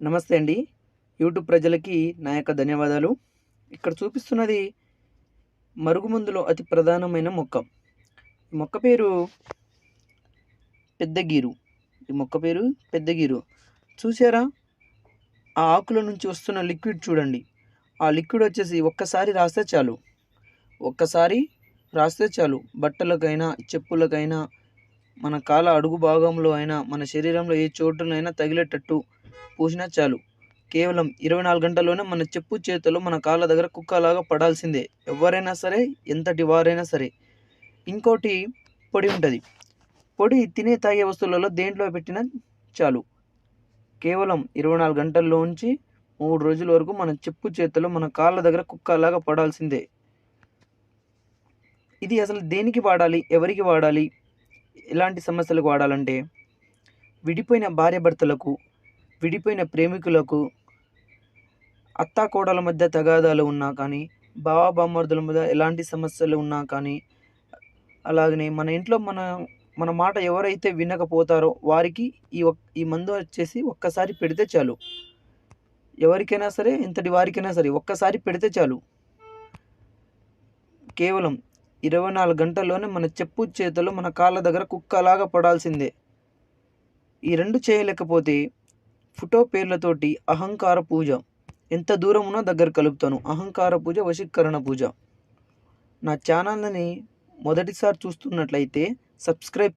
నమస్తే అండి. యూట్యూబ్ ప్రజలకి నా యొక్క ధన్యవాదాలు. ఇక్కడ చూపిస్తున్నది మరుగుమందులో అతి ప్రధానమైన మొక్క. ఈ మొక్క పేరు పెద్దగీరు. ఈ మొక్క పేరు పెద్దగీరు. చూసారా? ఆ ఆకుల నుంచి వస్తున్న లిక్విడ్ చూడండి. ఆ లిక్విడ్ వచ్చేసి ఒక్కసారి రాస్తే చాలు. ఒక్కసారి రాస్తే చాలు. బట్టలకైనా, చెప్పులకైనా, మన కాళ్ళ అడుగు భాగంలో అయినా, మన శరీరంలో ఏ చోటునైనా తగిలేటట్టు పూసినా చాలు. కేవలం 24 గంటల్లోనే మన చెప్పు చేతులు మన కాళ్ళ దగ్గర కుక్కలాగా పడాల్సిందే. ఎవ్వరైనా సరే, ఎంతటి వారైనా సరే. ఇంకోటి పొడి ఉంటది. పొడి తినే తాగే వస్తువులలో దేంట్లో పెట్టినా చాలు. కేవలం 24 గంటల్లోంచి 3 రోజుల వరకు మన చెప్పు చేతులు మన కాళ్ళ దగ్గర కుక్కలాగా పడాల్సిందే. ఇది అసలు దేనికి వాడాలి? ఎవరికి వాడాలి? ఎలాంటి సమస్యలకు వాడాలంటే విడిపోయిన భార్యాభర్తలకు, విడిపోయిన ప్రేమికులకు, అత్తాకోడళ్ళ మధ్య తగాదాలు ఉన్నా కానీ, బావ-బామర్దుల మధ్య ఎలాంటి సమస్యలు ఉన్నా కానీ, అలాగనే మన ఇంట్లో మన మాట ఎవరైతే వినకపోతారో వారికి ఈ మందు వచ్చేసి ఒక్కసారి పెడితే చాలు. ఎవరికైనా సరే, ఎంతటి వారికైనా సరే ఒక్కసారి పెడితే చాలు. కేవలం 24 గంటల్లోనే మన చెప్పు చేతులు మన కాళ్ళ దగ్గర కుక్కలాగా పడాల్సిందే. ఈ 2 చేయలేకపోతే ఫోటో పేర్లతోటి అహంకార పూజ. ఎంత దూరం ఉన్నా దగ్గర కలుపుతాను. అహంకార పూజ, వశీకరణ పూజ. నా ఛానల్ని మొదటిసారి చూస్తున్నట్లయితే సబ్స్క్రైబ్